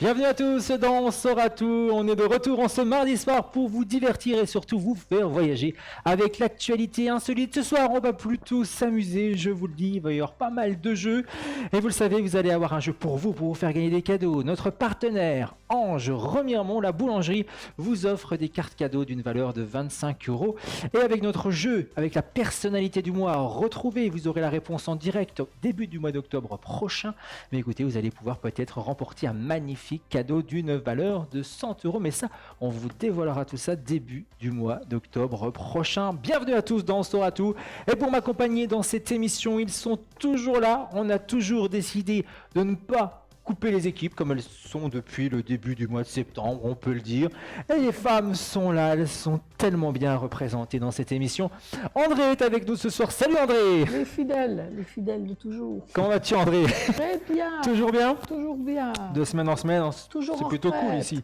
Bienvenue à tous dans On saura tout. On est de retour en ce mardi soir pour vous divertir et surtout vous faire voyager avec l'actualité insolite. Ce soir, on va plutôt s'amuser, je vous le dis, il va y avoir pas mal de jeux. Et vous le savez, vous allez avoir un jeu pour vous faire gagner des cadeaux. Notre partenaire, Ange Remiremont, la boulangerie, vous offre des cartes cadeaux d'une valeur de 25 €. Et avec notre jeu, avec la personnalité du mois, retrouvez, vous aurez la réponse en direct au début du mois d'octobre prochain. Mais écoutez, vous allez pouvoir peut-être remporter un magnifique cadeau d'une valeur de 100 €. Mais ça, on vous dévoilera tout ça début du mois d'octobre prochain. Bienvenue à tous dans On saura tout. Et pour m'accompagner dans cette émission, ils sont toujours là. On a toujours décidé de ne pas couper les équipes comme elles sont depuis le début du mois de septembre, on peut le dire. Et les femmes sont là, elles sont tellement bien représentées dans cette émission. André est avec nous ce soir. Salut André! Les fidèles de toujours. Comment vas-tu André? Très bien. Toujours bien? Toujours bien. De semaine en semaine, Toujours c'est en plutôt cool retraite. ici.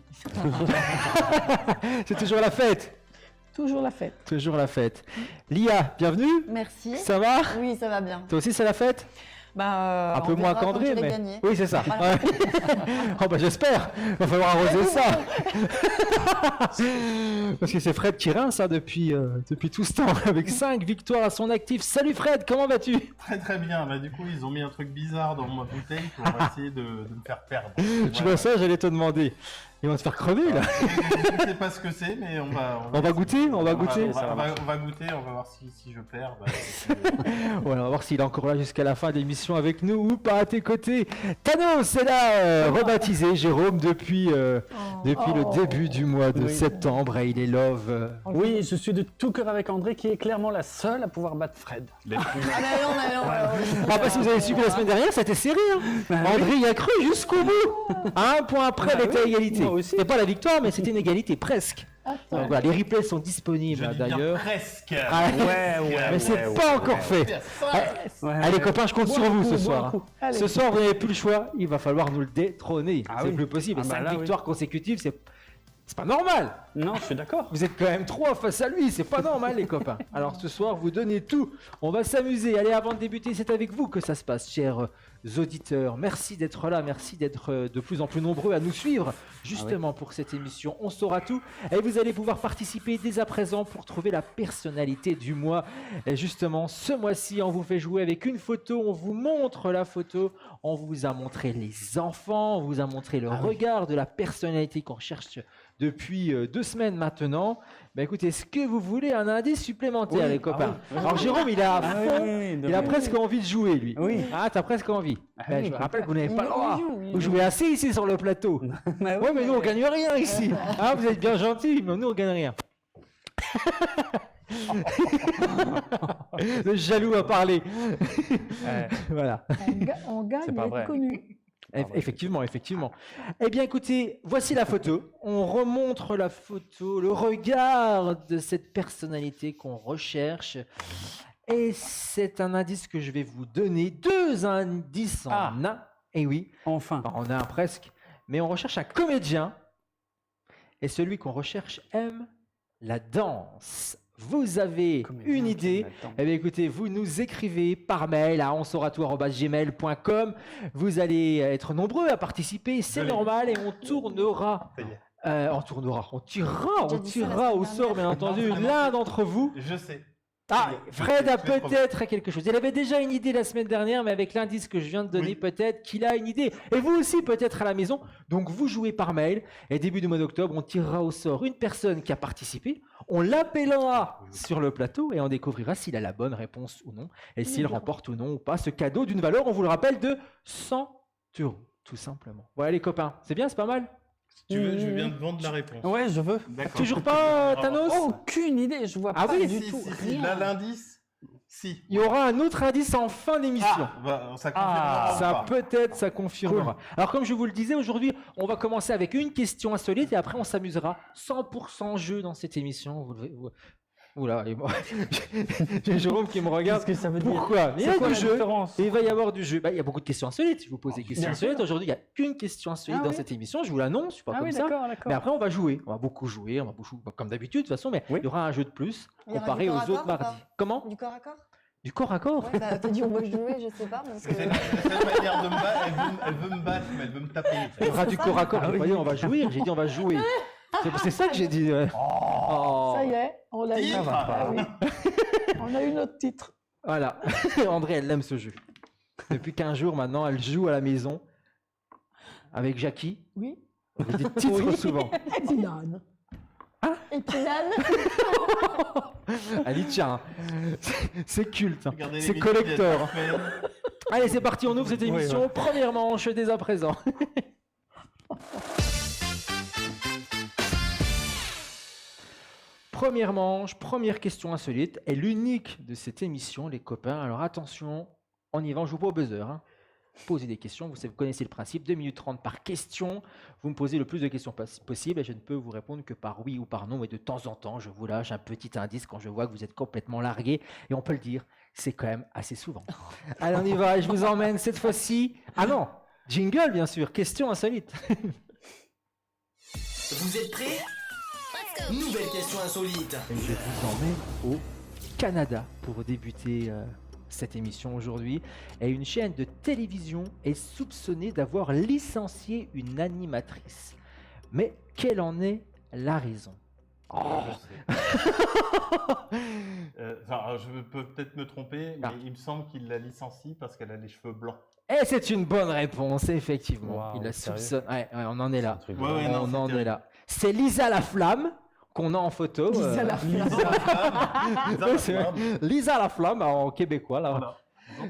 C'est toujours la fête. Toujours la fête. Toujours la fête. Lia, bienvenue. Merci. Ça va? Oui, ça va bien. Toi aussi c'est la fête? Bah, Un peu on moins verra quand qu'André, j'aurai mais... gagné. Oui, c'est ça. Voilà. Ouais. Oh bah j'espère. Va falloir arroser ça. Parce que c'est Fred qui rince ça depuis tout ce temps, avec 5 victoires à son actif. Salut Fred, comment vas-tu? Très bien, bah du coup ils ont mis un truc bizarre dans ma bouteille pour essayer de me faire perdre. Tu vois ça, j'allais te demander. Ils vont te faire crever là. Je ne sais pas ce que c'est, mais on va goûter, on va goûter. On va goûter, on va voir si je perds. Ouais, on va voir s'il est encore là jusqu'à la fin de l'émission avec nous ou pas à tes côtés. Thanos est là, rebaptisé Jérôme depuis le début du mois de septembre et il est love. Oui, je suis de tout cœur avec André qui est clairement la seule à pouvoir battre Fred. Ah non. Ah, parce que vous avez suivi la semaine dernière, c'était serré. Hein. André y a cru jusqu'au bout. À un point après, elle était à égalité. C'était pas la victoire, mais c'était une égalité presque. Donc, voilà, les replays sont disponibles d'ailleurs. Presque. Ah, mais c'est pas encore fait. Allez copains, je compte sur vous ce soir. Hein. Ce soir, vous n'avez plus le choix. Il va falloir nous le détrôner. C'est plus possible. Et 5 victoires consécutives, c'est pas normal. Non, je suis d'accord. Vous êtes quand même 3 face à lui, c'est pas normal les copains. Alors ce soir, vous donnez tout, on va s'amuser. Allez, avant de débuter, c'est avec vous que ça se passe, chers auditeurs. Merci d'être là, merci d'être de plus en plus nombreux à nous suivre, justement pour cette émission. On saura tout, et vous allez pouvoir participer dès à présent pour trouver la personnalité du mois. Et justement, ce mois-ci, on vous fait jouer avec une photo, on vous montre la photo, on vous a montré les enfants, on vous a montré le regard de la personnalité qu'on cherche depuis 2 semaines maintenant. Bah écoutez, est-ce que vous voulez un indice supplémentaire, les copains? Alors Jérôme, il a à fond, il a presque envie de jouer, lui. Oui. Ah, t'as presque envie. Je me rappelle que vous n'avez pas le droit. Vous jouez assez ici sur le plateau. Ouais, mais nous, on gagne rien ici. Ah, vous êtes bien gentils, mais nous, on gagne rien. Le jaloux a parlé. Voilà. On gagne C'est pas et vrai. être connu. Effectivement. Eh bien, écoutez, voici la photo. On remontre la photo, le regard de cette personnalité qu'on recherche. Et c'est un indice que je vais vous donner. 2 indices en un. Et oui. Enfin. On a un presque. Mais on recherche un comédien. Et celui qu'on recherche aime la danse. Vous avez une idée? Eh bien écoutez, vous nous écrivez par mail à onsauratout@gmail.com. Vous allez être nombreux à participer, c'est normal, et on tournera. On tirera au sort, bien entendu, l'un d'entre vous. Je sais. Ah, Fred a peut-être quelque chose. Il avait déjà une idée la semaine dernière, mais avec l'indice que je viens de donner, peut-être qu'il a une idée. Et vous aussi, peut-être à la maison. Donc, vous jouez par mail. Et début du mois d'octobre, on tirera au sort une personne qui a participé. On l'appellera sur le plateau et on découvrira s'il a la bonne réponse ou non. Et s'il remporte ou non ou pas ce cadeau d'une valeur, on vous le rappelle, de 100 €, tout simplement. Voilà les copains. C'est bien, c'est pas mal? Si tu veux, je viens de vendre la réponse. Ouais, je veux. D'accord. Toujours pas, Thanos? Aucune idée, je vois Ah pas oui, du Si, tout. si, rien. là l'indice. Si. Il y aura un autre indice en fin d'émission. Ça confirmera. Ça peut-être, ça confirmera. Alors comme je vous le disais, aujourd'hui, on va commencer avec une question insolite et après on s'amusera 100% jeu dans cette émission. Oula, et moi, j'ai Jérôme qui me regarde. Qu'est-ce que ça veut dire? Pourquoi? Il y a quoi du la jeu. différence? Et il va y avoir du jeu. Il y a beaucoup de questions insolites. Je vous pose des questions insolites. Aujourd'hui, il n'y a qu'une question insolite dans cette émission. Je vous l'annonce, je suis pas comme ça. d'accord. Mais après, on va jouer. On va beaucoup jouer. On va beaucoup, comme d'habitude, de toute façon. Mais il y aura un jeu de plus Il y aura comparé du aux corps à autres corps ou mardis. pas Comment? Du corps à corps? Du corps à corps. Ouais, bah, t'as dit on va jouer, je sais pas. Parce que... C'est la seule manière de me battre. Elle veut me battre, mais elle veut me taper. Il y aura du corps à corps. Ah J'ai oui. pas dit on va jouer, j'ai dit on va jouer. C'est ça que j'ai dit. Ouais. Oh. Ça y est, on l'a eu. Titre. Ah oui. On a eu notre titre. Voilà. André, elle aime ce jeu. Depuis 15 jours maintenant, elle joue à la maison avec Jackie. Oui. On dit des titres Oui. souvent. Et Dylan. Et puis là, Elle dit tiens, c'est culte, hein. Regardez C'est l'émission, il y a collector. 3 semaines. Allez, c'est parti, on ouvre cette émission. Première manche dès à présent. Première manche, première question insolite, est l'unique de cette émission, les copains. Alors attention, on y va, on joue pas au buzzer, hein. Posez des questions, vous connaissez le principe, 2 minutes 30 par question. Vous me posez le plus de questions possible et je ne peux vous répondre que par oui ou par non. Et de temps en temps, je vous lâche un petit indice quand je vois que vous êtes complètement largué. Et on peut le dire, c'est quand même assez souvent. Allez, on y va, et je vous emmène cette fois-ci. Ah non, jingle bien sûr, question insolite. Vous êtes prêts? Nouvelle question insolite. Et je vous emmène au Canada pour débuter cette émission aujourd'hui. Et une chaîne de télévision est soupçonnée d'avoir licencié une animatrice. Mais quelle en est la raison? Je sais. Enfin, je peux peut-être me tromper, mais Ah. il me semble qu'il la licencie parce qu'elle a les cheveux blancs. Et c'est une bonne réponse, effectivement. Waouh, Il la sérieux? soupçonne. Ouais, on en est là. Un truc Ouais, ouais, non, On c'est en est terrible. là. C'est Lisa Laflamme qu'on a en photo. Lisa Laflamme. Ouais, c'est vrai. Lisa Laflamme en québécois là. Voilà.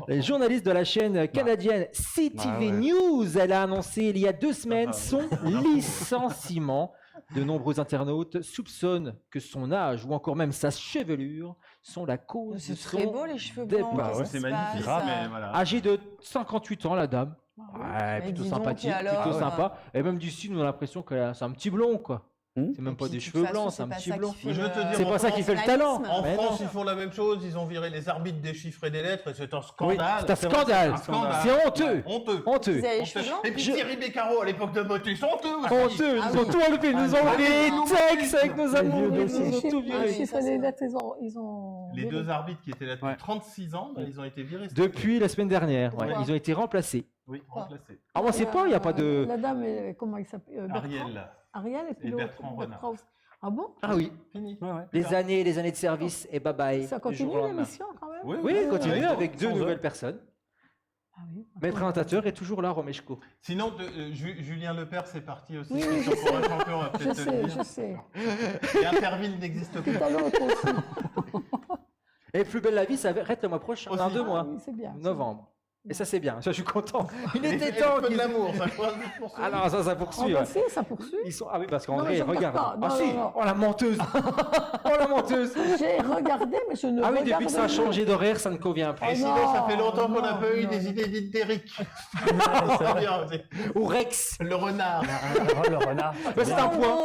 Les journalistes de la chaîne canadienne CTV Ah ouais. News, elle a annoncé il y a 2 semaines Ah, son licenciement. De nombreux internautes soupçonnent que son âge ou encore même sa chevelure sont la cause de c'est son très beau les cheveux départ. blancs. Bah qu'est-ce ouais, qui C'est se magnifique, passe mais voilà. Âgée de 58 ans, la dame. Ouais, Mais plutôt dis donc, sympathique, et alors, plutôt sympa. Et même d'ici, nous on a l'impression que c'est un petit blond, quoi. C'est même Et pas puis, des de toute cheveux façon, blancs, c'est c'est un pas petit ça blond. qui fait Je veux te dire, C'est pas ça qui fait le talent. En Mais France, non. ils font la même chose, ils ont viré les arbitres des chiffres et des lettres, et c'est un Oui, scandale. c'est un scandale. Un scandale. C'est honteux. Honteux. Honteux. Vous avez les Honteux. cheveux blancs Et puis Je- Thierry Beccaro à l'époque de Motus, honteux aussi. Honteux, Ah ils ont oui. tout enlevé, ils nous ont Ah enlevé oui. les textes avec nos amours, vieux ils dossiers. nous ont tout Ah viré. oui, Les chiffres ça, et les c'est lettres, ils ont... Les deux arbitres qui étaient là depuis Ouais. 36 ans, bah, ils ont été virés. Depuis la semaine dernière, ouais, Pourquoi ils ont été remplacés. Oui, remplacés. Ah, moi, c'est pas, il n'y a pas de. La dame, comment il s'appelle Ariel, Ariel et puis Et l'autre. Bertrand Renard. aussi. Ah bon? Ah oui, fini. Ouais, ouais. les années de service et bye bye. Ça du continue jour au lendemain. l'émission quand même? Oui, continuez oui, avec sans 2 eux. nouvelles personnes. Ah oui. Mais le présentateur est toujours là, Romeshko. Sinon, Julien Lepers c'est parti aussi. Oui, question pour un champion, on va Je peut-être te le sais, dire. je sais. Et Interville n'existe plus. Tout à l'autre aussi. Et Plus belle la vie, ça arrête le mois prochain, dans Aussi. 2 mois, Ah oui, c'est bien. novembre. Et ça, c'est bien, ça, je suis content. Il Et était le temps feu de qu'ils. l'amour, ça croise vite pour Ah non, ça poursuit. Ah ouais. bah si, ça poursuit. Ils sont... Ah oui, parce Non, mais qu'André, je regarde regarde. pas. Ah Non, si, non, non. oh la menteuse. Oh la menteuse. J'ai regardé, mais je ne Ah oui, regarde depuis que ça a plus. changé d'horaire, ça ne convient Et plus. sinon, ça fait longtemps qu'on n'a non, pas eu non, des non. idées dites d'Eric. c'est vrai. Bien, c'est Ou Rex. le renard. Oh, le renard. Bah, c'est un point.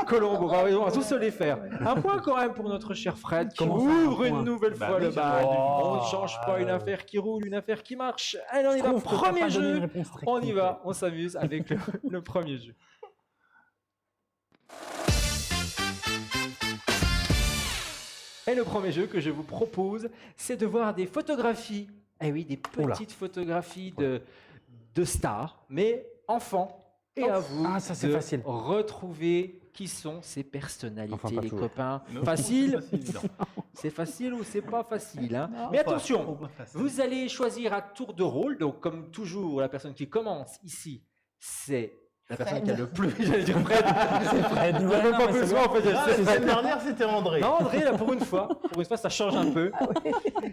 Colombo, bah, on va tous se les faire. Un point quand même pour notre cher Fred qui Comment ça, un ouvre une point nouvelle Bah fois oui, le j'ai bal. pas dû. On ne change pas une affaire qui roule, une affaire qui marche. Allez, on y va. trouve que t'as Premier pas donné une jeu. réponse très On y complète. va, on s'amuse avec le premier jeu. Et le premier jeu que je vous propose, c'est de voir des photographies. Eh oui, des Oula. petites photographies de stars, mais enfants. Et à vous Ah, ça, c'est de facile. retrouver qui sont ces personnalités, Enfin, pas les toujours. copains. Non, Facile c'est facile, non. C'est facile ou c'est pas facile, hein. Non. Mais Pas- attention, pas facile. vous allez choisir à tour de rôle. Donc, comme toujours, la personne qui commence ici, c'est la personne Fred. qui a le plus. J'allais dire Fred. Fred, On ouais, n'a non, pas mais c'est besoin, en fait. Ah, c'est la Fred. semaine dernière, c'était André. Non, André, là, pour une fois, ça change un peu. Ah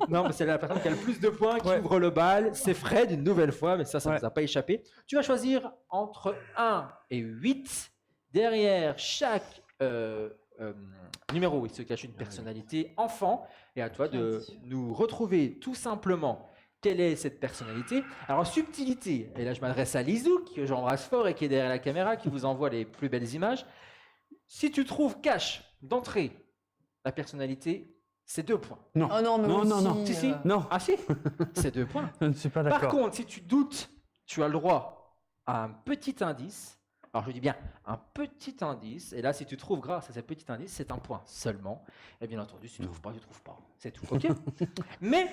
Non, mais c'est la personne qui a le plus de points qui Ouais. ouvre le bal. C'est Fred, une nouvelle fois, mais ça ne Ouais. nous a pas échappé. Tu vas choisir entre 1 et 8. Derrière chaque numéro, il se cache une personnalité enfant. Et à toi de nous retrouver tout simplement quelle est cette personnalité. Alors, subtilité, et là je m'adresse à Lizou, que j'embrasse fort et qui est derrière la caméra, qui vous envoie les plus belles images. Si tu trouves cache d'entrée la personnalité, c'est 2 points. Non. Oh non, mais Non, non, non. Si, si. Non, Ah si, c'est 2 points. je ne suis pas Par d'accord. contre, si tu doutes, tu as le droit à un petit indice Alors je dis bien un petit indice, et là si tu trouves grâce à ce petit indice, c'est un point seulement. Et bien entendu, si tu ne trouves pas, tu ne trouves pas. C'est tout, ok? Mais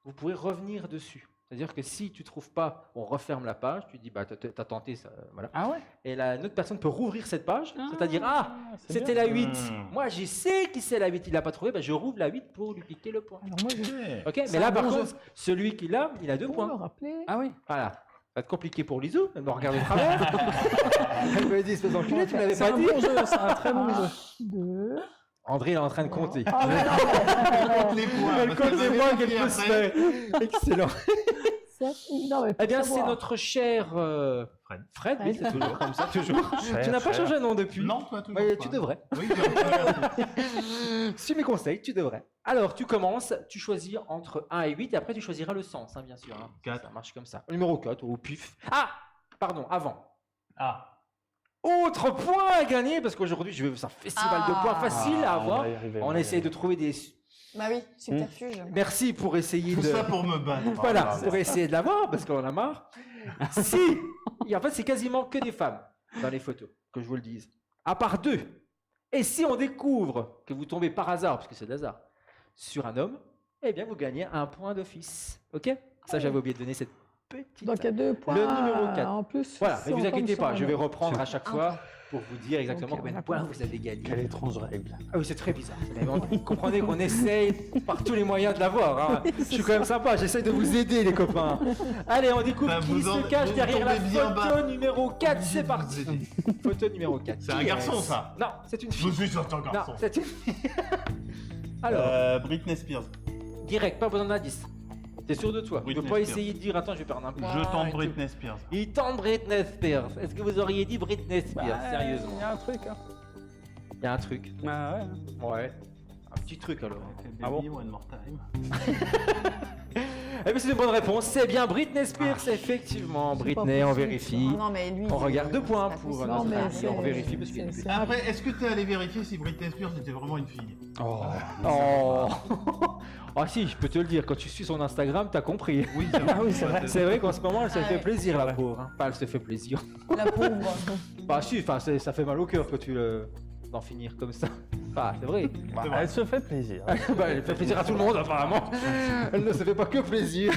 vous pourrez revenir dessus. C'est-à-dire que si tu ne trouves pas, on referme la page, tu dis, bah, tu as tenté, ça, voilà. Ah ouais. Et une autre personne peut rouvrir cette page, c'est-à-dire, c'est c'était bien. la 8. Moi, je sais qui c'est la 8, il n'a pas trouvé, bah, je rouvre la 8 pour lui piquer le point. Alors moi, je Ok, mais là, par contre, celui qui l'a, il a 2 pour me points. rappeler. Ah oui. Voilà. Ça va être compliqué pour Lizou, elle me regarde de travers. Elle me dit, espèce d'enculé, tu l'avais C'est pas un dit. bon jeu, c'est un très bon jeu. 2. André, il est en train de compter. Ah, mais non, Les points. Elle parce que compte les vous points avez qu'elle dit peut se après. faire. Excellent. non, mais Eh bien, pour c'est savoir. notre cher Fred, oui, c'est toujours comme ça, toujours. Tu n'as pas changé de nom depuis. Non, toi, toujours Ouais, pas. tu devrais. Oui, merci. Suis mes conseils, tu devrais. Alors, tu commences, tu choisis entre 1 et 8, et après, tu choisiras le sens, hein, bien sûr. Hein. Quatre. Ça marche comme ça. Numéro 4, au pif. Ah, pardon, avant. Ah, Autre point à gagner, parce qu'aujourd'hui, je veux un festival de points facile à avoir. On essaie de trouver des... Bah oui, subterfuge. Merci pour essayer tout de... ça pour me battre. Voilà, Oh, pour essayer de l'avoir, parce qu'on en a marre. Si, et en fait, c'est quasiment que des femmes dans les photos, que je vous le dise. À part 2. Et si on découvre que vous tombez par hasard, parce que c'est de hasard, sur un homme, eh bien, vous gagnez un point d'office. Ok? Ça, j'avais oublié de donner cette petite... Donc il y a 2 points. Le numéro 4. En plus. Voilà, si ne on vous tombe inquiétez sur pas, un je vais homme. reprendre à chaque fois pour vous dire exactement Ok, combien de on a points compris. vous avez gagné. Quelle étrange règle. Ah oui, c'est très bizarre. Mais bon, vous comprenez qu'on essaye par tous les moyens de l'avoir. Hein. Je suis quand même sympa, j'essaye de vous aider, les copains. Allez, on découvre Bah, qui vous se en- cache vous derrière la tombez bien photo bas. numéro 4. Obligé C'est de parti. vous aider. Photo numéro 4. C'est un garçon, ça. Non, c'est une Je fille. suis sorti un garçon. Non, c'est une fille. Alors, Britney Spears. direct, pas besoin d'indice. T'es sûr de toi? Tu Britney peux pas Spears. essayer de dire, attends, je vais perdre un point. Je tente et tout. Britney Spears. Il tente Britney Spears. Est-ce que vous auriez dit Britney Spears? Bah, Sérieusement. Il y a un truc. Hein. Il y a un truc. Ah ouais. Ouais. Un petit truc alors. Ah bon? Baby, one more time. Eh bien, c'est une bonne réponse. C'est bien Britney Spears, effectivement. C'est pas Britney, on possible, vérifie. Ah non, mais lui. On regarde 2 c'est points pas pour possible. Non, mais notre ami. c'est- On vérifie parce qu'il y a c'est- une- Après, est-ce que tu es allé vérifier si Britney Spears était vraiment une fille? Oh. Oh. Ah si, je peux te le dire, quand tu suis son Instagram, t'as compris. Oui, c'est vrai. Ah oui, c'est vrai. C'est vrai qu'en ce moment, elle se Ah fait ouais. plaisir, la pauvre. Hein. Enfin, elle se fait plaisir. La pauvre. Bah si, enfin, ça fait mal au cœur quand tu d'en finir comme ça. Enfin, c'est vrai. Bah, C'est vrai. elle se fait plaisir. Bah, elle fait plaisir à tout le monde, apparemment. Elle ne se fait pas que plaisir.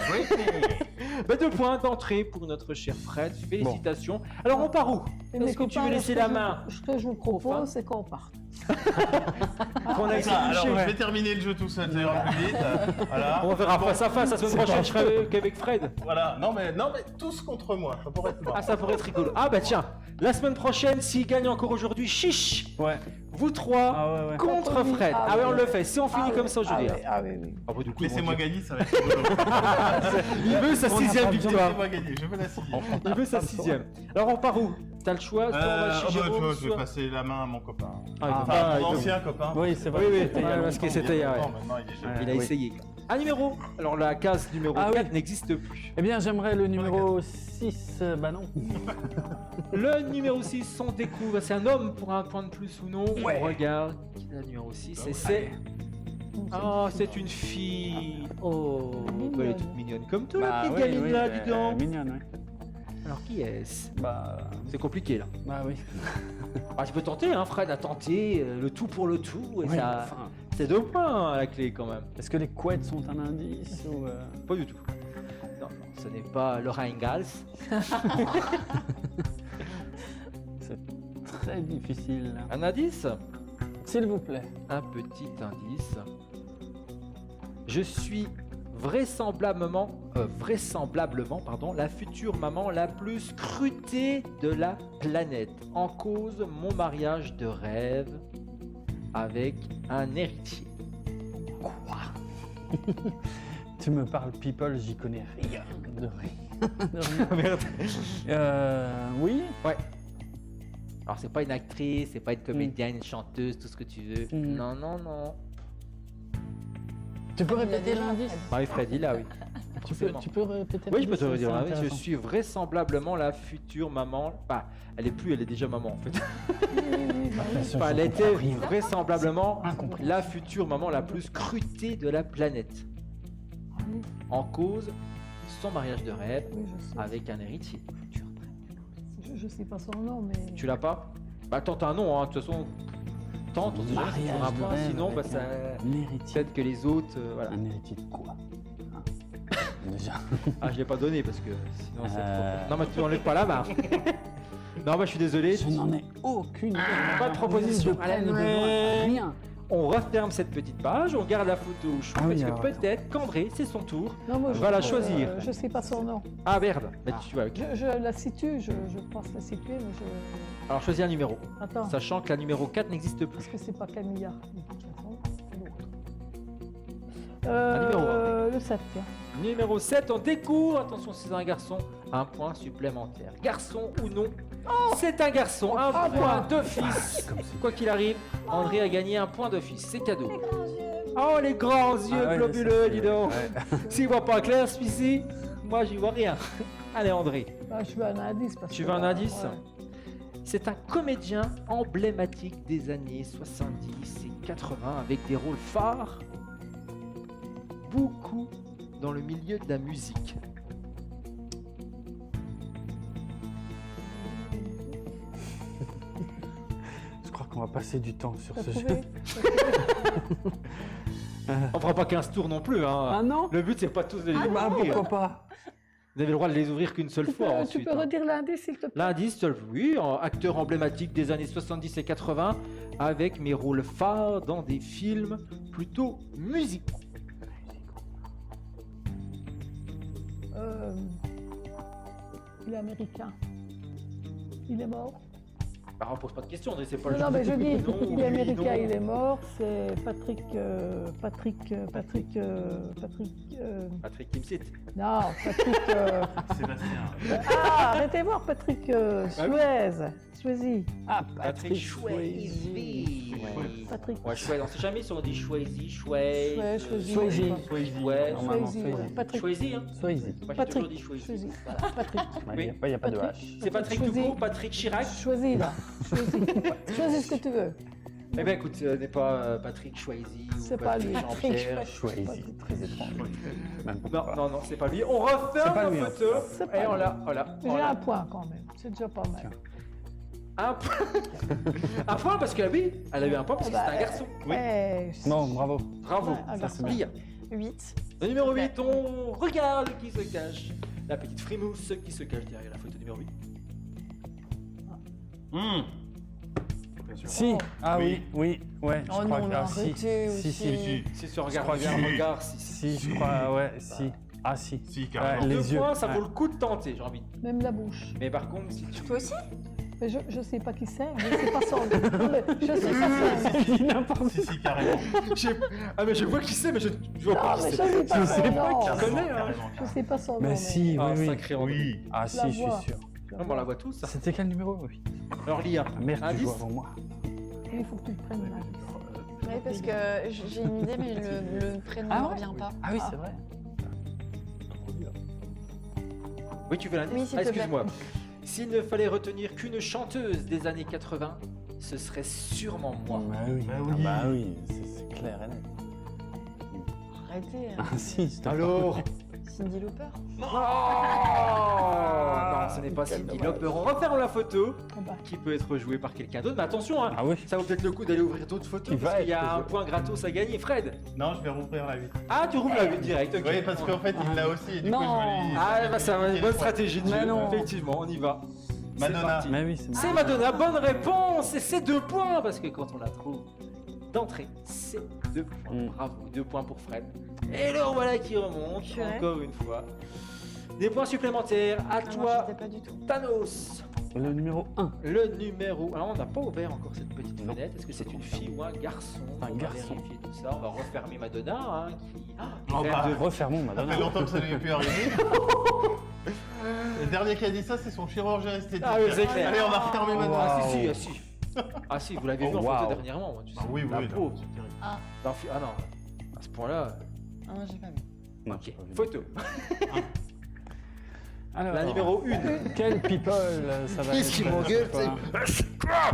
Bah, 2 points d'entrée pour notre cher Fred. Félicitations. Alors, on part où? Et mes Est-ce que tu copains, veux là, laisser ce la que je- main Ce que je vous propose, c'est qu'on parte. Qu'on aille se Ça, alors, coucher. je vais terminer le jeu tout seul, ça ira plus vite. Voilà. On verra face à face la semaine prochaine, je serai qu'avec Fred. Voilà. Non, mais tous contre moi. Ça pourrait être marrant. Ah, ça pourrait être rigolo. Ah, bah tiens, la semaine prochaine, s'il gagne encore aujourd'hui, chiche, Ouais. vous 3 Ah ouais, ouais. contre Contre lui. Fred. Ah Ah, ouais, on ouais. le fait. Si on finit Ah comme oui, ça aujourd'hui. ah oui, ah oui, oui. Ah, bah, du coup, Laissez-moi ils vont gagner, ça va être rigolo. dire- Il veut sa On n'a 6ème pas besoin. victoire. Laissez-moi gagner, je veux la 6ème. Il veut sa 6ème. Alors, on part où? T'as le choix, soit on va chez Tu vois, Jérôme, je vais soit... passer la main à mon copain. Ah, il peut Ah, pas, Enfin, il mon peut- ancien copain. Oui, c'est vrai. Oui, oui, C'était il y a parce que longtemps. c'était il y a- Non, maintenant, il est jeune. Il a Oui. essayé. Un numéro. Alors, la case numéro Ah 4 oui. n'existe plus. Eh bien, j'aimerais le numéro 6. Bah non. Le numéro 6, on découvre. C'est un homme pour un point de plus ou non. Ouais. On regarde. Qui est le numéro 6 et c'est... Oh, c'est une fille. Oh, Mignonne. elle est toute mignonne comme toi, la Bah petite oui, gamine oui, là, dis donc. mignonne, ouais. Alors, qui est-ce? Bah, C'est compliqué là. bah oui. Ah, tu peux tenter, hein, Fred, à tenter le tout pour le tout. Et Oui, ça, enfin, c'est 2 points à la clé quand même. est-ce que les couettes sont un indice ou Pas du tout. Non, non, ce n'est pas Laura Ingalls. C'est très difficile. Un indice? S'il vous plaît. Un petit indice. Je suis vraisemblablement, la future maman la plus scrutée de la planète. En cause, mon mariage de rêve avec un héritier. Tu me parles people, j'y connais rien. De rien. De rien. Merde. Oui. Ouais. Alors c'est pas une actrice, c'est pas une comédienne, une chanteuse, tout ce que tu veux. Mm. Non, non, non. Tu peux Il l'a répéter déjà, l'indice Fred. Marie-Freddy, là, oui. Tu peux répéter Oui, je peux te l'indice, redire. c'est Hein, je intéressant. suis vraisemblablement la future maman. Bah, elle est plus, elle est déjà maman en fait. Enfin, elle était vraisemblablement Incompris. la future maman la plus scrutée de la planète. En cause, son mariage de rêve Oui, je sais. avec un héritier. Je je sais pas son nom, mais. Tu l'as pas? Bah tente un nom, hein. De toute façon, tente, on sait jamais si tu auras un Mariage de point, rêve sinon bah avec ça... un héritier. Peut-être que les autres, voilà. Un héritier de quoi Hein Déjà. Ah, je l'ai pas donné parce que sinon c'est Euh. trop... Non, mais tu enlèves pas la main. Non, bah je suis désolé. Je n'en ai aucune idée. Pas de proposition. De près, ni de Allez. loin, rien. On referme cette petite page, on garde la photo au chaud Ah oui, parce alors, que peut-être qu'André, c'est son tour. Non, moi, Va la choisir. Je sais pas son nom. Ah merde, bah, tu vois. Ok. Je la situe, je pense la situer, mais je. Alors choisis un numéro, Attends. sachant que la numéro 4 n'existe plus. Parce que c'est pas Camilla, de toute façon, c'est l'autre. numéro Le 7, tiens. Numéro 7, on découvre, attention si c'est un garçon, un point supplémentaire. Garçon ou non, c'est un garçon, un Ah, point bon. d'office. Quoi qu'il arrive, André a gagné un point d'office, c'est cadeau. Les grands yeux. Oh les grands yeux Ah ouais, globuleux, ça, dis donc. ouais. S'il voit pas clair celui-ci, moi j'y vois rien. Allez André, Ah, je veux un indice. Parce tu que veux un là, indice? ouais. C'est un comédien emblématique des années 70 et 80 avec des rôles phares, beaucoup dans le milieu de la musique. Je crois qu'on va passer du temps sur T'as ce trouvé jeu. On fera pas 15 tours non plus, hein. Ah non Le but c'est pas tous de les Bah ouvrir. pourquoi pas Vous avez le droit de les ouvrir qu'une seule fois Tu ensuite. peux hein. redire l'indice, s'il te plaît? L'indice, oui, acteur emblématique des années 70 et 80 avec mes rôles phares dans des films plutôt musicaux. Il est américain. Il est mort. Bah, on pose pas de questions, André, c'est pas Non, le non, mais je dis, Non, il est oui, américain, non. il est mort. C'est Patrick. Patrick Timsit. Non, Patrick. Sébastien. Ah, arrêtez voir Patrick Suez. Swayze. Ah, Patrick Swayze. Patrick. Ouais, Swayze, on sait jamais si on dit Swayze, Swayze. Ouais, Swayze. Swayze. Ouais, Normalement, Swayze, Swayze. ouais. Patrick. Swayze, hein. Swayze. Moi, j'ai Patrick. toujours dit Swayze. Swayze. Voilà, Patrick. Il n'y a pas de Patrick. H. C'est Patrick Swayze. Toucourt, Patrick Chirac. Choisis là. Choisis ce que tu veux. Eh ben écoute, ce n'est pas Patrick Swayze ou C'est pas Patrick lui. Jean-Pierre. Swayze. Très étrange. Même Non, pas. non, non, c'est pas lui. On referme pas la lui, en photo. C'est pas Et on lui. l'a, voilà. J'ai un point quand même. C'est déjà pas mal. Un point. Un point parce que oui, elle a eu un point parce que Bah, c'était un garçon. Eh, Non, bravo. Bravo. Ouais, un Ça garçon. c'est bien. 8. Le numéro 8, on regarde qui se cache. La petite frimousse qui se cache derrière la photo numéro 8. Bien sûr. Si. Ah oui, oui, ouais. Oh je crois non, que mais ah, si. arrêtez Si, aussi. si. Si ce regard crois revient que un si. regard, si. Si, je crois, ouais, si. Ah si. Si, carrément. Ouais, les Deux yeux. points, ça Ouais. vaut le coup de tenter, j'ai envie de dire. même la bouche. Mais par contre, si tu. Toi aussi? Mais je sais pas qui c'est. Je sais pas son nom. Non, mais je sais pas son nom. Si, carrément. Ah, mais je vois qui c'est, mais je vois Non, pas mais qui je c'est. sais pas Je son sais nom. Je connais, hein. Carrément, Je sais pas son nom. Mais si, Ah, oui, oui. sacré André. Oui. Ah Je la si, je vois. suis sûr. Non, mais on la voit tous. C'était quel numéro Oui. Alors, Lia. Ah, merde, tu Indice joues avant moi. Il faut que tu le prennes là. Oui, parce que j'ai une idée, mais le prénom Ah ne ouais revient pas. Ah oui, c'est vrai. Oui, tu veux l'indice? Oui, s'il Ah, te plaît. excuse-moi. S'il ne fallait retenir qu'une chanteuse des années 80, ce serait sûrement moi. Bah oui. Bah Ah oui. bah oui, c'est clair et net. Arrêtez. Ah si, s'il te plaît. Alors Cindy Lauper. Non, ce n'est pas Cindy Lauper. On referme la photo Ah bah, qui peut être jouée par quelqu'un d'autre. Mais attention, hein, Ah oui. ça vaut peut-être le coup d'aller ouvrir d'autres photos Qui parce va qu'il y a être un joué. point gratos à gagner. Fred. Non, je vais rouvrir la 8. Ah, tu rouvres la vue direct. Ok. Oui, parce qu'en fait, il l'a aussi. Et du coup, je me dis. Ah, bah ça va, une bonne stratégie de Mais jeu. non. Effectivement, on y va. C'est Madonna. parti. Mais oui, c'est C'est Madonna, bonne réponse. Et c'est 2 points parce que quand on la trouve d'entrée, c'est 2 points. Mm. Bravo, 2 points pour Fred. Et le voilà qui remonte Purée. encore une fois. Des points supplémentaires à Ah, moi, toi, j'étais pas du tout. Thanos. le numéro 1. Le numéro. Alors, on n'a pas ouvert encore cette petite Non. fenêtre. Est-ce que c'est une fille ou un garçon? Un On va garçon. vérifier tout ça. On va refermer Madonna, hein, qui Oh, rêve bah, de- Refermons Ça fait Madonna. longtemps que ça lui est plus arrivé. Le dernier qui a dit ça, c'est son chirurgien esthétique. Ah oui, c'est clair. Allez, on va refermer maintenant. Ah Wow. si, ah si. Ah si, vous l'avez vu Oh, en photo wow. dernièrement. Moi, tu sais. Ah oui, La oui, pauvre. non, c'est terrible. Ah, Ah non, à ce point-là. ah non, j'ai pas vu. Non, Ok, j'ai pas vu. photo. Alors, La numéro 1. Quel people ça va Qu'est-ce être, qui je m'engueule, sais pas. c'est quoi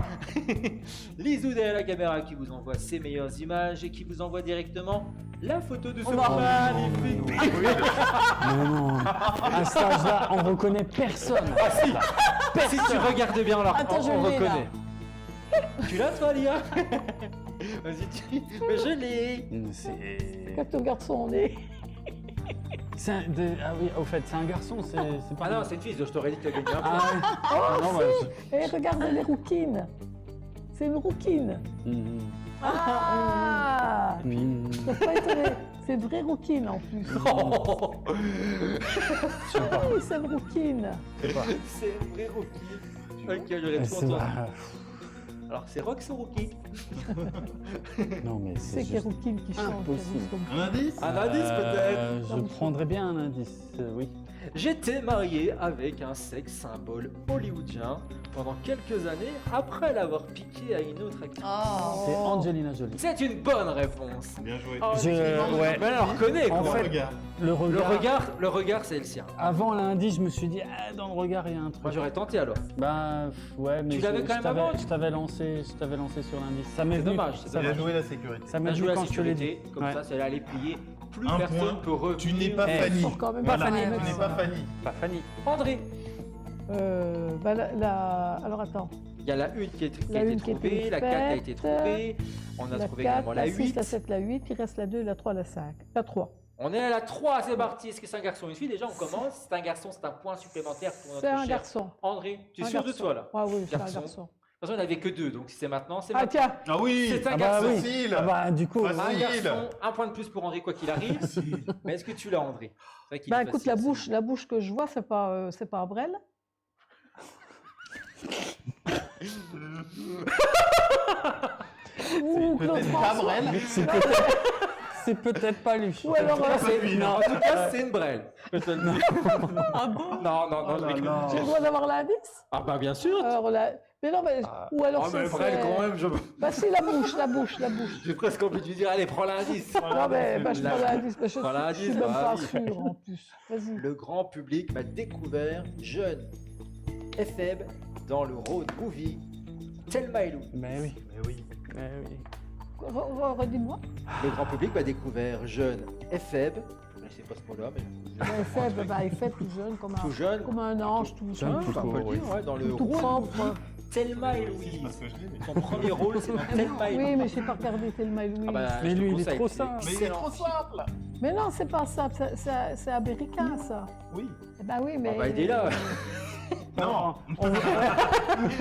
Lisou derrière la caméra qui vous envoie ses meilleures images et qui vous envoie directement la photo de ce magnifique. Mais non, à cet âge-là, on reconnaît personne. Ah si, Si tu regardes bien, alors Attends, je on l'ai, là. reconnaît. Tu l'as toi, Lia? Vas-y, tu... Mais je l'ai. C'est. Quand ton garçon on est. Ah oui, au fait, c'est un garçon, c'est pas. Ah non, c'est une fille, je t'aurais dit que tu as gagné un point. Ah ouais. Ah non, bah, Et regarde les rouquines. C'est une rouquine. Ah T'es pas étonné. C'est une vraie rouquine en plus. Oh, Oui, c'est une rouquine. c'est un vrai rookie. Ok, j'aurais tout C'est entendu. pas- Alors c'est Rox ou Rookie? Non, mais C'est c'est que les rouquines qui chantent. impossible. comme Un indice? Un indice peut-être? Je prendrais bien un indice, oui. J'étais marié avec un sexe symbole hollywoodien pendant quelques années après l'avoir piqué à une autre actrice. Oh. C'est Angelina Jolie. C'est une bonne réponse. Bien joué. Oh, ouais. Mais elle reconnaît En quoi. fait, Regarde. Le Le regard c'est le sien. Avant l'indice, je me suis dit, ah, dans le regard, il y a un truc. Moi j'aurais tenté alors. Bah, ouais, mais Tu l'avais quand même avant, je t'avais lancé sur l'indice. Ça m'est C'est venu. dommage, c'est Ça Il a m'est joué la sécurité. ça m'est T'as venu joué la quand je te l'ai dit. sécurité, comme Ouais. ça, c'est là les plier. Plus Un personne point. peut revenir. Tu n'es pas Eh, Fanny. Faut quand même Pas pas Fanny. mettre Tu n'es ça. pas Fanny. Pas Fanny. André, Bah, alors attends. il y a la 1 qui a été La une qui a trouvée, été la 4 a été faite, trouvée, on a La trouvé 4, également la la 6, 8. la 7, la 8. Il reste la 2, la 3, la 5. La 3. On est à la 3, c'est parti. Est-ce que c'est un garçon ou une fille? Déjà, on commence. C'est un garçon, c'est un point supplémentaire pour notre C'est un cher garçon. André. Tu es Un sûr de garçon. toi là? Ah oui, c'est un Garçon. garçon. De toute façon, il n'y en avait que 2, donc si c'est maintenant, c'est Ah maintenant. tiens, Ah oui. C'est un Ah bah garçon. oui. Facile. Ah bah, du coup, Facile. Un Facile. garçon, un point de plus pour André quoi qu'il arrive. Mais est-ce que tu l'as, André? C'est vrai qu'il bah est écoute, facile, la bouche que je vois, c'est pas Abrel. Ou Claude Peut-être pas François. Brel. c'est peut-être pas lui. Ou alors, Non, en tout cas, c'est une brêle. Ah bon? Non, non, non, je rigole. j'ai le droit d'avoir l'indice. Ah bah bien sûr. Alors là, mais non, mais, ou alors Oh, mais c'est. brêle quand même, Bah si, la bouche. j'ai presque envie de lui dire, allez, prends l'indice. Non, mais bah, je La- prends l'indice, mais je Prends l'indice, suis même bah pas oui. sûre en plus. Vas-y. Le grand public m'a découvert jeune, faible, dans le road movie Thelma et Louise. Mais oui. Mais oui. Mais oui. Redis-moi. Le grand public m'a découvert jeune et faible. Je sais pas ce mot-là, mais Il est faible, tout jeune, tout jeune. comme un ange, tout Hein, tout on peut le court, dire, ouais, dans le tout road propre. movie Thelma et C'est Louise. parce que je l'ai. mais- Son premier rôle, c'est dans Thelma et Oui, Louise. mais je sais pas regarder Thelma et Louise. Ah bah, Mais je te lui, il est conseille, trop simple. Mais il est excellent. trop simple. Mais non, c'est pas ça, c'est américain ça. Oui. Eh ben oui, mais. Ah bah, il est là. Non.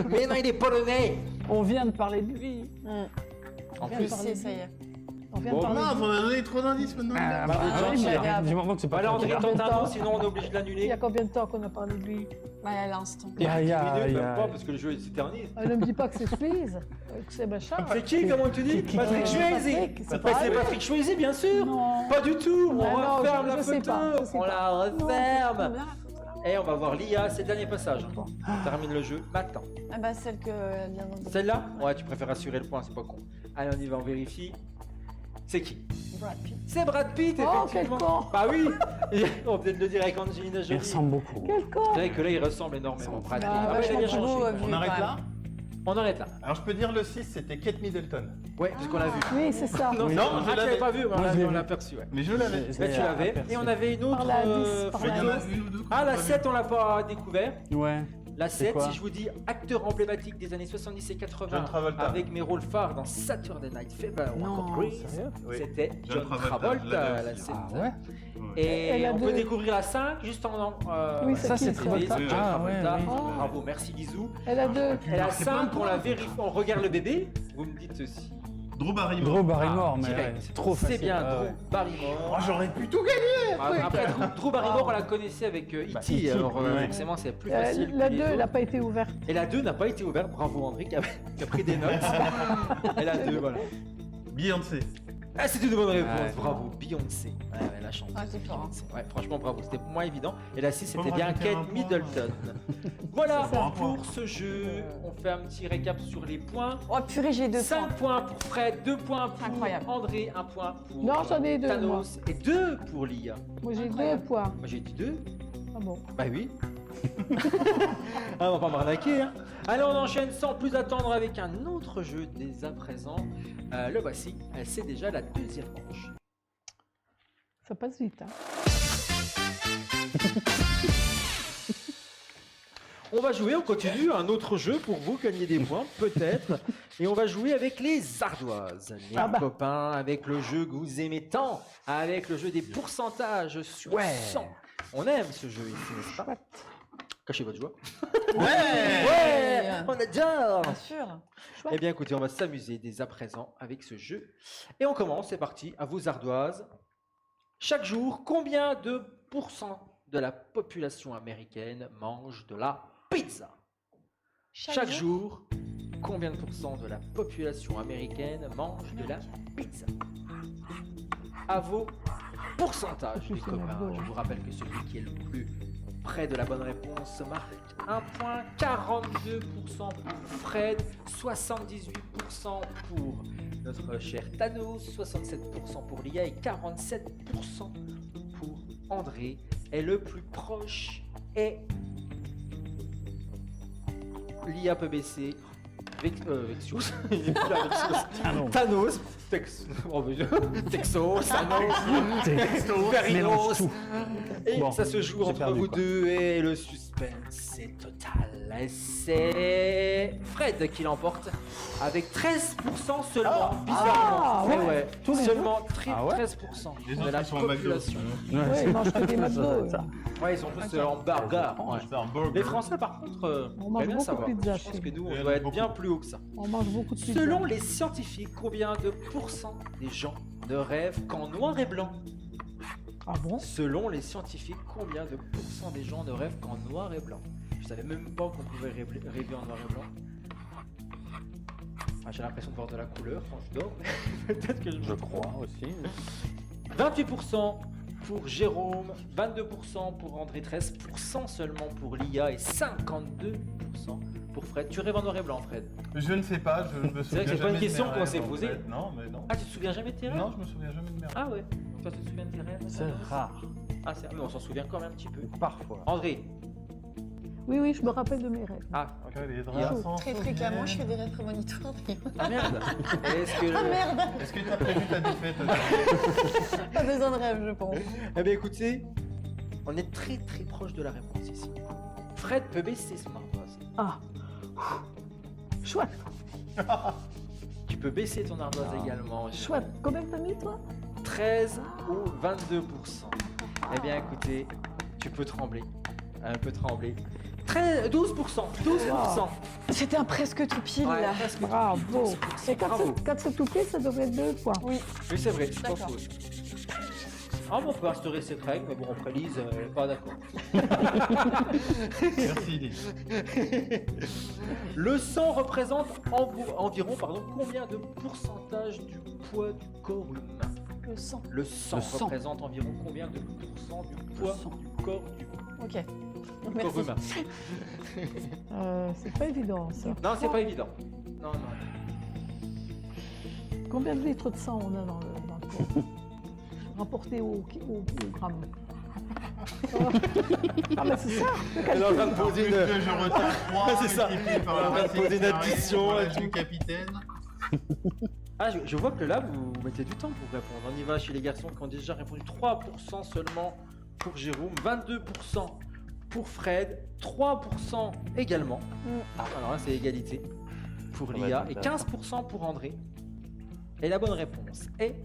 Mais non, il est polonais. On vient de parler de lui. En Vient plus, de parler Si, ça y est. On vient de Bon, parler. Mince, on a donné trop d'indices maintenant. Ah, bah, bah, gentil, oui, hein. du moment que c'est pas voilà, toi André qui tente regarde. un nom, sinon on est obligé de Il y l'annuler. a combien de temps qu'on a parlé de lui? Bah, à l'instant. Il y a- il y a- Minutes, il y même a- pas, parce que le jeu s'éternise. Ne me dis pas que c'est Suisse, que c'est machin. C'est qui, comment tu dis? Patrick Swayze. Patrick, c'est Bah, c'est pareil. Patrick Swayze, bien sûr. Non. Pas du tout. On Ah non, referme je la sais photo. pas, je sais On pas. la referme. Non. Et on va voir Lia, c'est le dernier passage. On termine le jeu maintenant. Ah bah, celle que vient d'entendre. Celle-là? Ouais, tu préfères assurer le point, c'est pas con. Allez, on y va, on vérifie. C'est qui? Brad Pitt. C'est Brad Pitt, Oh, quel effectivement. con. Bah oui. On peut peut-être le dire avec Angelina Il Jolie. ressemble beaucoup. Quel con. C'est vrai que là, il ressemble énormément. Brad Pitt. Bah, Ah ouais, il a bien vachement changé. beau, On vu, arrête quand là. On arrête là. Alors je peux dire le 6, c'était Kate Middleton. Ouais, parce qu'on l'a vu. Oui, c'est ça. Non, Oui. Non, ah, je tu l'avais l'avais. pas vu, mais Moi, je l'ai on vu. l'a aperçu, ouais. Mais je l'avais. Je Là, l'ai tu l'avais. aperçu. Et on avait une autre. Par la 10, par Mais il y en la a 10. une ou deux. Ah, la qu'on a pas 7, on l'a pas découvert. Ouais. La C'est 7, quoi si je vous dis acteur emblématique des années 70 et 80, John Travolta. avec mes rôles phares dans Saturday Night Fever ou Non, encore Grease, sérieux Oui. c'était John John Travolta, Travolta, je l'avais la aussi. 7. Ah ouais. vu. Et Et la on peut deux. découvrir la 5 juste en. Oui, c'est Ça, qui, c'est ça Travolta. John Ah, Travolta. ouais, oui. Oh. Bravo, merci bisous. Elle a deux. Et la marquais plein de 5, on la points. vérifie, on regarde le bébé, vous me dites ceci. Drew Barrymore. Drew Barrymore, mais direct. ouais, c'est trop facile. C'est bien, Ah Drew ouais. Barrymore. Oh, j'aurais pu tout gagner. Après, Drew Barrymore, on la connaissait avec E.T. Bah, E.T., alors ouais. forcément, c'est plus facile. La que les 2, elle n'a autres. pas été ouverte. Et la 2 n'a pas été ouverte, bravo André qui a pris des notes. Et la 2, voilà. Beyoncé. Ah, c'est une bonne réponse, Ouais. bravo, Beyoncé. Ouais, elle a chanté. Ah, c'est fort, hein. Beyoncé. Ouais, franchement, bravo, c'était moins évident. Et la 6, Faut c'était me bien rajouter un Kate point. Middleton. Voilà C'est ça. pour ce jeu. On fait un petit récap sur les points. Oh purée, j'ai 2 5 points. points pour Fred, 2 points pour Incroyable. André, 1 point pour Non, j'en ai deux, Thanos et 2 pour Lia. Moi, j'ai Incroyable. 2 points. Moi j'ai dit 2. Ah bon. Bah oui. Ah, on va pas m'arnaquer, hein. Allez, on enchaîne sans plus attendre avec un autre jeu dès à présent. Le voici, c'est déjà la deuxième manche. Ça passe vite. Hein. On va jouer, on continue, un autre jeu pour vous gagner des points, peut-être. Et on va jouer avec les ardoises, les copains, avec le jeu que vous aimez tant, avec le jeu des pourcentages sur 100. On aime ce jeu ici, n'est-ce pas? Cachez votre joie. Ouais, on adore. Bien sûr. Eh bien, écoutez, on va s'amuser dès à présent avec ce jeu. Et on commence, c'est parti, à vos ardoises. Chaque jour, combien de pourcents de la population américaine mange de la pizza? Chaque jour, combien de pourcents de la population américaine mange de la pizza? À vos pourcentages, les copains. Je vous rappelle que celui qui est le plus près de la bonne réponse marque un point. 42% pour Fred, 78% pour notre cher Thanos, 67% pour Lia et 47% pour André. Et le plus proche est Lia peut baisser. Vexius. Il est plus là, Vexius. Thanos. Texos, Thanos, Perinos. Et Bon, ça se joue j'ai entre perdu, vous quoi. deux et le suspense est total. Et c'est Fred qui l'emporte avec 13% seulement, bizarrement. ouais. Ouais. Tous les Seulement Ah ouais 13% Les de autres, la ils sont en McDo. population. Ouais, ils mangent que des McDo. Ça. Ouais, ils ont tous en burger. Ouais. C'est un burger. Les Français, par contre, On mange bien beaucoup savoir. de pizza Je pense chez que nous, nous. on Il y en doit a être bien beaucoup. plus haut que ça. On mange beaucoup de pizza. Selon les scientifiques, combien de pourcents des gens ne rêvent qu'en noir et blanc? Ah bon? Selon les scientifiques, combien de pourcents des gens ne rêvent qu'en noir et blanc? Je savais même pas qu'on pouvait rêver en noir et blanc. Ah, j'ai l'impression de voir de la couleur quand je dors. Peut-être que Je crois aussi. 28% pour Jérôme, 22% pour André, 13% seulement pour Lia et 52% pour Fred. Tu rêves en noir et blanc, Fred? Je ne sais pas, je me souviens C'est vrai que c'est pas jamais une de question mes qu'on rêves, s'est en posée. fait. Non, mais non. Ah, tu te souviens jamais de tes rêves? Non, je me souviens jamais de mes rêves. Ah ouais. Toi, tu te souviens de tes rêves? C'est rare. Ah, c'est... mais on s'en souvient quand même un petit peu. Parfois. André. Oui, je me rappelle de mes rêves. Ah, ok. Que les Lia. draps s'en Très souviennent. fréquemment, je fais des rêves prémonitoires. Ah merde. Est-ce que... Ah merde. Est-ce que tu as prévu ta défaite? Pas besoin de rêve, je pense. Eh bien écoutez, on est très très proche de la réponse ici. Fred peut baisser son ardoise. Ah. Chouette, Tu peux baisser ton ardoise également. chouette. Combien t'as mis, toi? 13 ou 22%. Eh bien écoutez, tu peux trembler. Un peu trembler. 12%. 12%. C'était un presque tout pile, Ouais, là. presque Bravo. tout. Et Bravo. quand c'est tout pile, ça devrait être 2 points. Oui. Oui, c'est vrai, c'est pas D'accord. faux. Ah, bon, on peut instaurer cette règle, mais bon, après Lise, elle est pas d'accord. Merci, Lise. Le sang représente environ combien de pourcentage du poids du corps humain? Le sang. Le sang Le sang. représente environ combien de pourcents du poids du corps humain? Ok. Corps Merci. humain. C'est pas évident, ça. Non, c'est pas évident. Non, non. Combien de litres de sang on a dans le corps? Rapporté au gramme. Ah, mais c'est ça. Elle est en train de En poser plus une... que je retiens 3 C'est ça. multiplié par On est en la train de poser une racine addition carrée et pour la tout. du capitaine. Ah, je vois que là, vous mettez du temps pour répondre. On y va chez les garçons qui ont déjà répondu. 3% seulement pour Jérôme, 22% pour Fred, 3% également. Ah, alors là, c'est égalité pour Ça va Lia être et intéressant. 15% pour André. Et la bonne réponse est...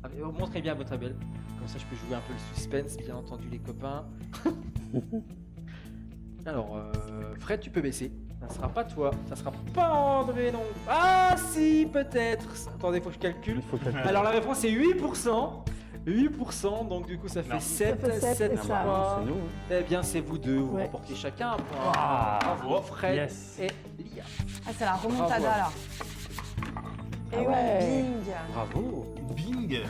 Ah, mais montrez bien votre tabelle. Comme ça, je peux jouer un peu le suspense, bien entendu, les copains. Alors, Fred, tu peux baisser. Ça sera pas toi, ça sera pas André non. Ah si, peut-être. Attendez, faut que je calcule. Il faut calculer. Alors la réponse est 8%. 8%, donc du coup ça fait Non. 7, Ça fait 7 7 et ça. fois. C'est nous. Eh bien c'est vous deux, vous Ouais. remportez chacun un point. Ah, Bravo Fred yes. et Lia. Ah, c'est la remontada, Bravo. là. Et Ah oui, ouais. bing. Bravo. Bing.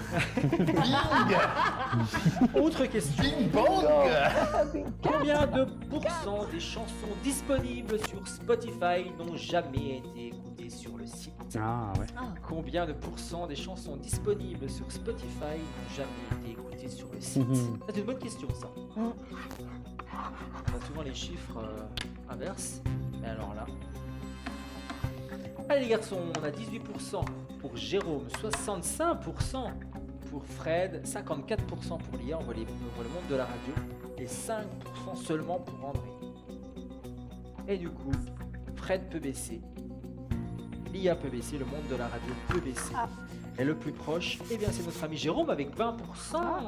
Autre question. Bing bong. Combien de pourcents des chansons disponibles sur Spotify n'ont jamais été écoutées sur le site? Ah ouais. Combien de pourcents des chansons disponibles sur Spotify n'ont jamais été écoutées sur le site? Mhm. C'est une bonne question ça. On a souvent les chiffres inverses, mais alors là... Allez les garçons, on a 18% pour Jérôme, 65% pour Fred, 54% pour Lia, on voit le monde de la radio, et 5% seulement pour André. Et du coup, Fred peut baisser. L'IA peut baisser, le monde de la radio peut baisser. Ah. Et le plus proche, eh bien c'est notre ami Jérôme avec 20%.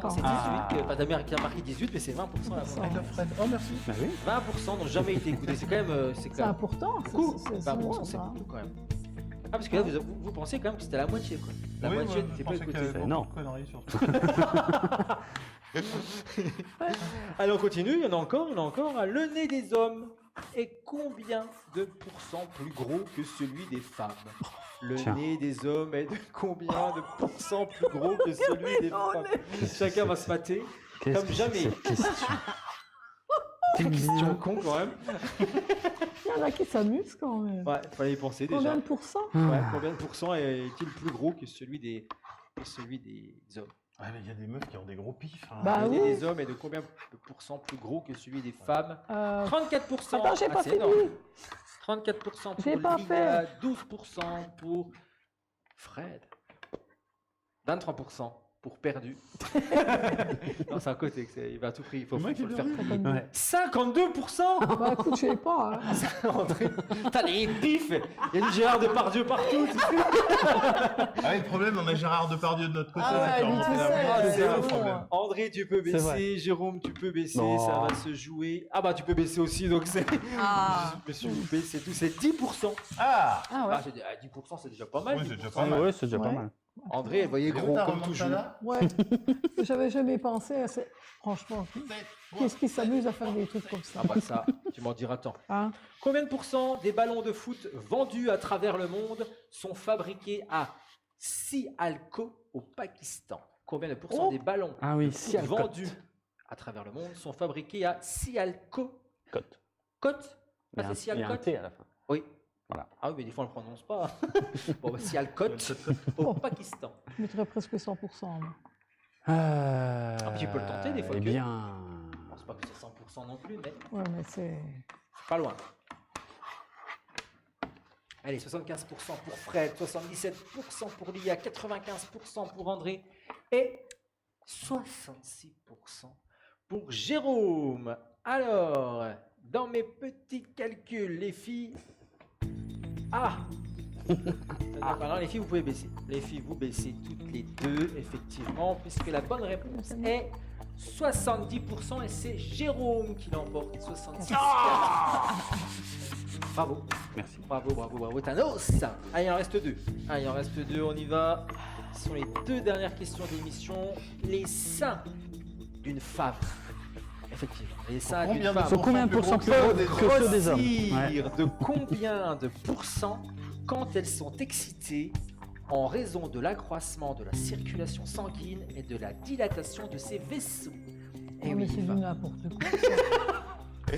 quand C'est 18, même. pas d'Amérique qui a marqué 18, mais c'est 20% la bonne réponse. Oh, merci. Bah oui. 20% n'ont jamais été écoutés. C'est quand même. C'est important. beaucoup. C'est 20%, bon, c'est ça. beaucoup quand même. Ah, parce que là, vous pensez quand même que c'était la moitié, quoi. La Oui, moitié moi, n'était je pas pensais qu'il y écoutée. avait beaucoup Non. de conneries surtout. Allez, on continue, il y en a encore. Le nez des hommes est combien de pourcents plus gros que celui des femmes? Le Tiens. nez des hommes est de combien de pourcents plus gros que celui des femmes? Chacun va se mater. Qu'est-ce Comme que jamais. c'est que cette question Question con quand même. Il y en a qui s'amusent quand même. Ouais, fallait y penser déjà. Combien de pourcents? Ouais, combien de pourcents est-il plus gros que celui des hommes? Ouais, mais il y a des meufs qui ont des gros pifs. Hein. Bah Le nez oui. des hommes est de combien de pourcents plus gros que celui des femmes? 34%. Attends, j'ai Ah, pas c'est fini. énorme. 34% pour J'ai pas Lydia, 12% pour Fred, 23% pour perdu. Non, c'est à côté, il va à tout prix, il faut C'est moi qui le ai faire. perdu. Ouais. 52%. Bah écoute, je sais pas. Hein. André, t'as les pifs. Il y a du Gérard Depardieu partout. tu sais. Ah oui, le problème, on a Gérard Depardieu de notre côté. Ah ouais, d'accord. lui tout C'est seul, la- c'est c'est bon. le problème. André, tu peux C'est vrai. baisser. Jérôme, tu peux baisser. Non. Ça va se jouer. Ah bah, tu peux baisser aussi, donc c'est. Ah. Je me suis loupé, c'est tout. C'est 10%. Ah Ah ouais. Ah, j'ai dit, 10%, c'est déjà pas mal. Oui, c'est 10%. déjà pas mal. Ouais, c'est déjà pas Ouais. mal. André, elle voyait Et où gros ta comme toujours. remontada? Ouais. J'avais jamais pensé à ça. Franchement, qu'est-ce qui s'amuse à faire des trucs comme ça? Ah bah ça, tu m'en diras tant. Hein? Combien de pourcents des ballons de foot vendus à travers le monde sont fabriqués à Sialco au Pakistan? Combien de pourcents Oh. des ballons Ah oui, de foot Sialkot. vendus à travers le monde sont fabriqués à Sialco? Cote. Côte? Il y Ah, a un- c'est il y a un Sialkot? T à la fin. Oui. Voilà. Ah oui, mais des fois on le prononce pas. Bon, bah, Sialkot au Pakistan. Je mettrais presque 100%. Moi. Ah, tu peux le tenter, des fois Eh que- bien. Je pense pas que c'est 100% non plus, mais Ouais, mais c'est. pas loin. Allez, 75% pour Fred, 77% pour Lia, 95% pour André et 66% pour Jérôme. Alors, dans mes petits calculs, les filles... Ah Pardon, les filles, vous pouvez baisser. Les filles, vous baissez toutes les deux, effectivement, puisque la bonne réponse est 70% et c'est Jérôme qui l'emporte. 76%. Bravo. Merci. Bravo, Thanos. Allez, il en reste deux. On y va. Ce sont les deux dernières questions de l'émission. Les seins d'une femme. Effectivement, les seins d'une Combien de femme. Sur combien de pourcents plus Peuvent gros que ceux des hommes? Ouais. grossir de combien de pourcents quand elles sont excitées en raison de l'accroissement de la circulation sanguine et de la dilatation de ces vaisseaux? Eh Eh mais oui, c'est du femme. n'importe quoi.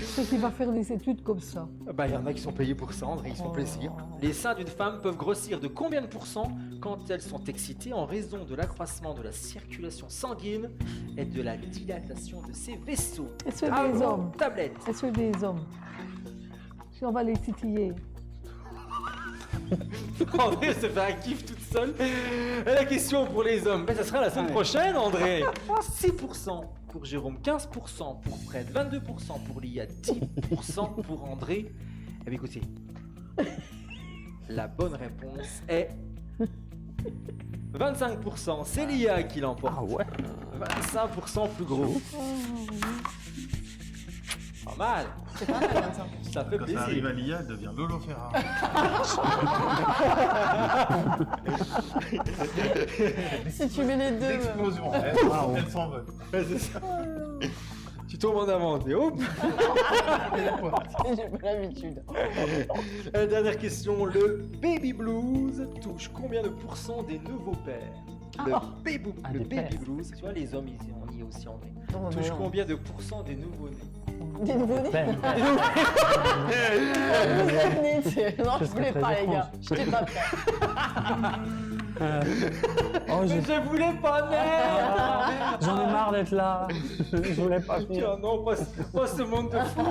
Ceux qui va faire des études comme ça. Bah, il y en a qui sont payés pour ça, André, ils se font Oh. plaisir. Les seins d'une femme peuvent grossir de combien de pourcents quand elles sont excitées en raison de l'accroissement de la circulation sanguine et de la dilatation de ces vaisseaux? Et ceux À des vos hommes. tablettes. Et ceux des hommes. Si on va les titiller. André se fait un kiff toute seule. Et la question pour les hommes, ben, ça sera la semaine Ouais. prochaine, André. 6% pour Jérôme, 15% pour Fred, 22% pour Lia, 10% pour André. Eh bien, écoutez, la bonne réponse est 25%. C'est Lia qui l'emporte. Ah ouais. 25% plus gros. Pas mal. C'est pas mal, hein, ça. Ça fait Quand ça arrive plaisir. à l'IA, elle devient Lolo Ferrari. Si tu mets les deux. L'explosion. Elle s'envole. Ouais, c'est ça. Tu tombes en avant, et hop. J'ai pas l'habitude. Dernière question, le baby blues touche combien de pourcents des nouveaux pères? Le baby, Ah, le des baby pères. blues, tu vois les hommes ici, on y est aussi en vrai. Non, Touche non. combien de pourcents des nouveaux-nés? Des nouveaux-nés Ben, Vous êtes nés, c'est- Non, je Ce serait voulais très pas, les étrange. gars. J'étais pas prêt. Oh, Mais je voulais pas naître. j'en ai marre d'être là. Je voulais pas venir. Tiens, non, pas ce monde de fou.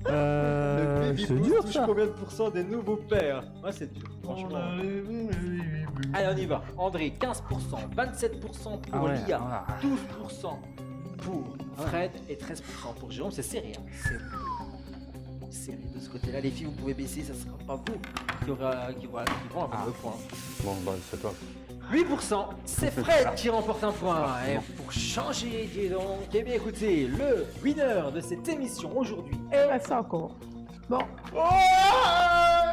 Le baby C'est blues dur touche ça. combien de pourcents des nouveaux pères? Ouais, c'est dur, franchement. Allez, on y va. André, 15%, 27% pour Ah ouais, Lia, voilà. 12% pour Fred et 13% pour Jérôme. C'est serré. Hein. serré de ce côté-là. Les filles, vous pouvez baisser, ça sera pas vous qui vont avoir le point. Bon, bah, c'est toi. 8%, c'est Fred qui remporte un point. Et pour changer, dis donc, eh bien écoutez, le winner de cette émission aujourd'hui est... Ouais, ça encore. Bon,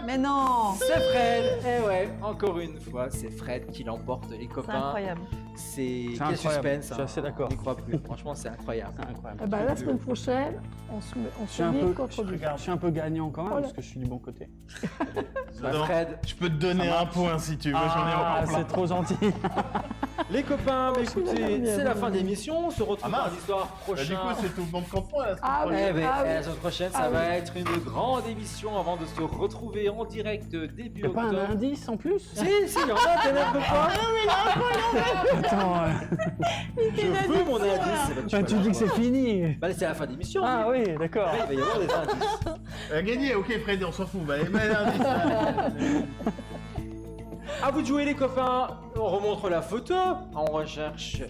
Mais non, C'est Fred. Et ouais, encore une fois, c'est Fred qui l'emporte, les c'est copains. incroyable. C'est quel incroyable. suspense. Je suis assez d'accord. On n'y croit plus. Franchement, c'est incroyable. C'est incroyable. eh ben, la semaine prochaine, on Je se suis un lit peu, contre lui. je suis un peu gagnant quand même Voilà. parce que je suis du bon côté. Bah, Non, Fred, je peux te donner un point si tu veux, j'en ai encore plein. c'est trop gentil. les copains, bah, je suis écoutez, bien, c'est la bien, fin de bien. l'émission. On se retrouve Ah, mince. dans l'histoire Bah, prochaine. du coup, c'est tout le monde contre moi la semaine Ah oui. prochaine. Eh ben, Ah oui. la semaine prochaine, ça Ah va oui. être une grande émission avant de se retrouver en direct début Y'a pas un octobre. indice en plus? Si, il y en a, t'es l'air de pas. Attends, Je veux mon indice. tu dis que c'est fini. Bah, c'est la fin d'émission. Ah oui, d'accord. Après, il va y avoir des indices. Gagné, ok Freddy, on s'en fout. Bah, l'indice. À vous de jouer les copains, on remontre la photo, on recherche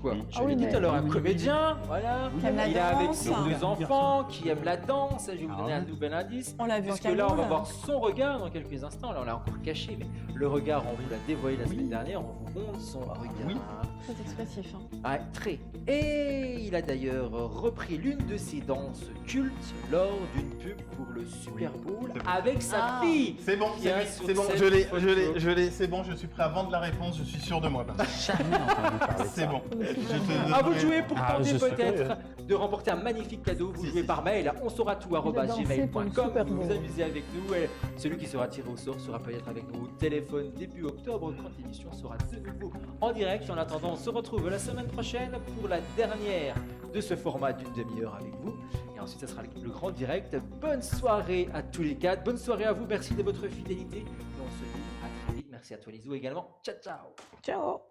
quoi? Je Ah oui, l'ai dit mais- tout à l'heure, un comédien, voilà. Qui aime la Il est avec danse. ses deux enfants, qui aime la danse, je vais vous donner un nouvel indice. On l'a vu en Puisque là, on va Cameroun. voir son regard dans quelques instants. Là, on l'a encore caché, mais le regard, on vous l'a dévoilé la semaine dernière. On vous montre son regard. Oui. Très expressif. Hein. Ah, très. Et il a d'ailleurs repris l'une de ses danses cultes lors d'une pub pour le Super Bowl c'est bon. avec sa Ah. fille. C'est bon, Il y a c'est bon, sur je l'ai, cette je l'ai, photo. je l'ai, c'est bon, je suis prêt à vendre la réponse, je suis sûr de moi. Jamais entendu parler de C'est ça. bon. À vous de jouer pour Ah, tenter je suis peut-être de remporter un magnifique cadeau. Vous Si, jouez si. par mail à Il a dansé pour le onsauratout@gmail.com. Super Vous vous Bowl. amusez avec nous. Et celui qui sera tiré au sort sera peut-être avec nous au téléphone début octobre quand l'émission sera de nouveau en direct. En attendant, on se retrouve la semaine prochaine pour la dernière de ce format d'une demi-heure avec vous. Et ensuite, ça sera le grand direct. Bonne soirée à tous les quatre. Bonne soirée à vous. Merci de votre fidélité. Et on se dit à très vite. Merci à toi, Lisou, également. Ciao, ciao. ciao.